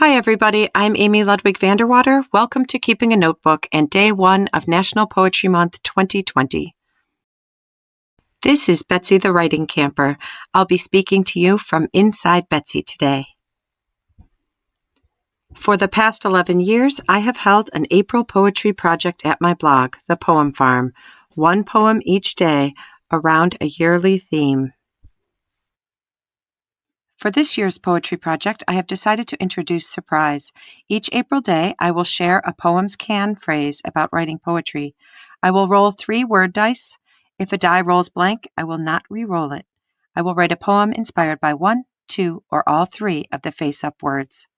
Hi, everybody. I'm Amy Ludwig Vanderwater. Welcome to Keeping a Notebook and Day 1 of National Poetry Month 2020. This is Betsy the Writing Camper. I'll be speaking to you from inside Betsy today. For the past 11 years, I have held an April poetry project at my blog, The Poem Farm, one poem each day around a yearly theme. For this year's poetry project, I have decided to introduce surprise. Each April day, I will share a poems can phrase about writing poetry. I will roll 3 word dice. If a die rolls blank, I will not re-roll it. I will write a poem inspired by 1, 2, or all 3 of the face-up words.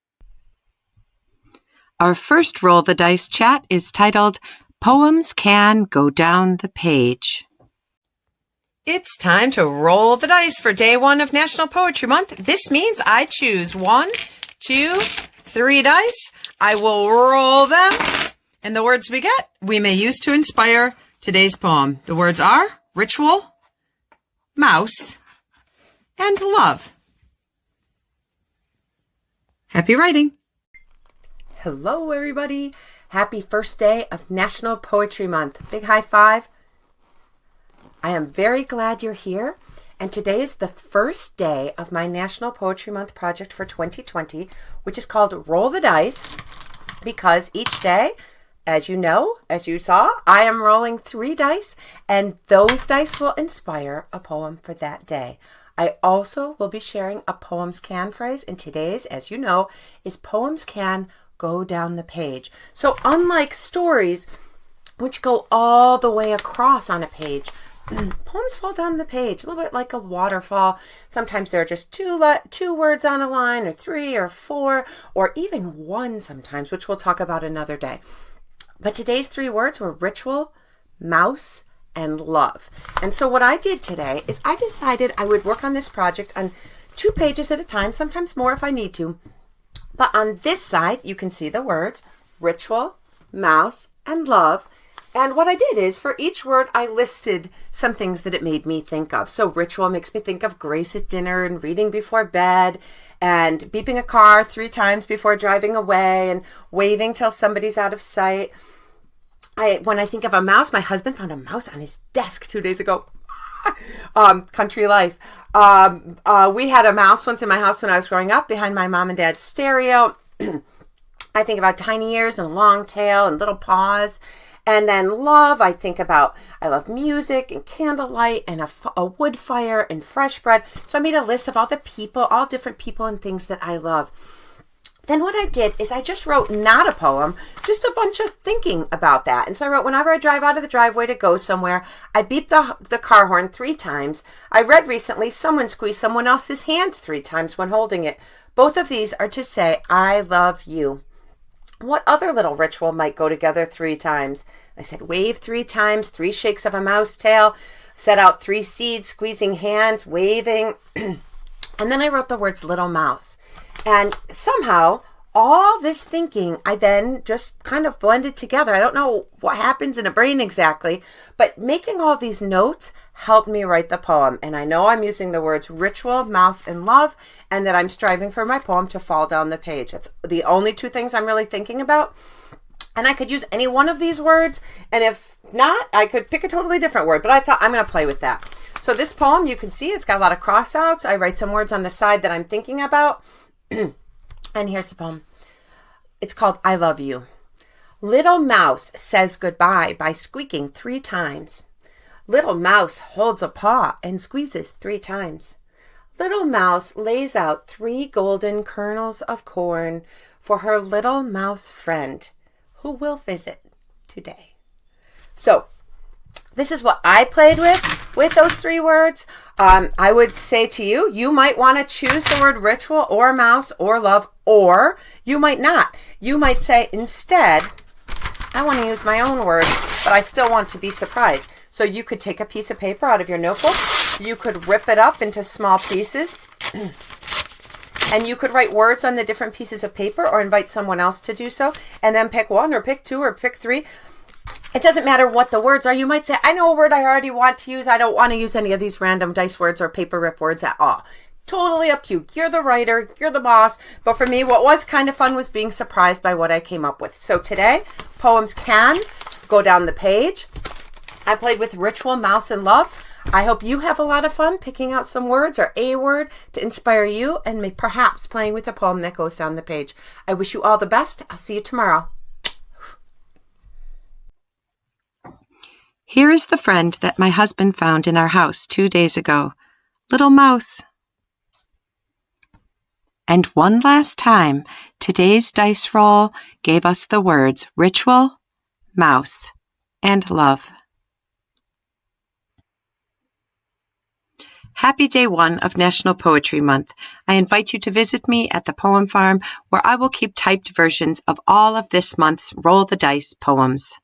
Our first roll the dice chat is titled, Poems Can Go Down the Page. It's time to roll the dice for day 1 of National Poetry Month. This means I choose 1, 2, 3 dice. I will roll them, and the words we get, we may use to inspire today's poem. The words are ritual, mouse, and love. Happy writing. Hello, everybody. Happy first day of National Poetry Month. Big high five. I am very glad you're here, and today is the first day of my National Poetry Month project for 2020, which is called Roll the Dice, because each day, as you know, as you saw, I am rolling 3 dice, and those dice will inspire a poem for that day. I also will be sharing a poems can phrase, and today's, as you know, is Poems Can Go Down the Page. So unlike stories, which go all the way across on a page, poems fall down the page, a little bit like a waterfall. Sometimes there are just two words on a line, or 3 or 4, or even 1 sometimes, which we'll talk about another day. But today's 3 words were ritual, mouse, and love. And so what I did today is I decided I would work on this project on 2 pages at a time, sometimes more if I need to. But on this side, you can see the words ritual, mouse, and love. And what I did is for each word, I listed some things that it made me think of. So ritual makes me think of Grace at dinner and reading before bed and beeping a car 3 times before driving away and waving till somebody's out of sight. When I think of a mouse, my husband found a mouse on his desk 2 days ago. Country life. We had a mouse once in my house when I was growing up behind my mom and dad's stereo. I think about tiny ears and long tail and little paws. And then love, I love music and candlelight and a wood fire and fresh bread. So I made a list of all different people and things that I love. Then what I did is I just wrote not a poem, just a bunch of thinking about that. And so I wrote, whenever I drive out of the driveway to go somewhere, I beep the car horn 3 times. I read recently, someone squeezed someone else's hand 3 times when holding it. Both of these are to say, I love you. What other little ritual might go together 3 times? I said wave 3 times, 3 shakes of a mouse tail, set out 3 seeds, squeezing hands, waving. And then I wrote the words little mouse. And somehow all this thinking, I then just kind of blended together. I don't know what happens in a brain exactly, but making all these notes helped me write the poem. And I know I'm using the words ritual, mouse, and love, and that I'm striving for my poem to fall down the page. That's the only 2 things I'm really thinking about. And I could use any one of these words, and if not, I could pick a totally different word, but I thought I'm going to play with that. So this poem, you can see it's got a lot of cross-outs. I write some words on the side that I'm thinking about. And here's the poem. It's called I Love You. Little mouse says goodbye by squeaking 3 times. Little mouse holds a paw and squeezes 3 times. Little mouse lays out 3 golden kernels of corn for her little mouse friend who will visit today. So this is what I played with those 3 words. I would say to you, you might want to choose the word ritual or mouse or love, or you might not. You might say, instead, I want to use my own words, but I still want to be surprised. So you could take a piece of paper out of your notebook. You could rip it up into small pieces. And you could write words on the different pieces of paper or invite someone else to do so. And then pick 1 or pick 2 or pick 3. It doesn't matter what the words are. You might say, I know a word I already want to use. I don't want to use any of these random dice words or paper rip words at all. Totally up to you. You're the writer, you're the boss. But for me, what was kind of fun was being surprised by what I came up with. So today, poems can go down the page. I played with Ritual, Mouse, and Love. I hope you have a lot of fun picking out some words or a word to inspire you and perhaps playing with a poem that goes down the page. I wish you all the best. I'll see you tomorrow. Here is the friend that my husband found in our house 2 days ago. Little mouse. And one last time, today's dice roll gave us the words ritual, mouse, and love. Happy day 1 of National Poetry Month. I invite you to visit me at the Poem Farm, where I will keep typed versions of all of this month's Roll the Dice poems.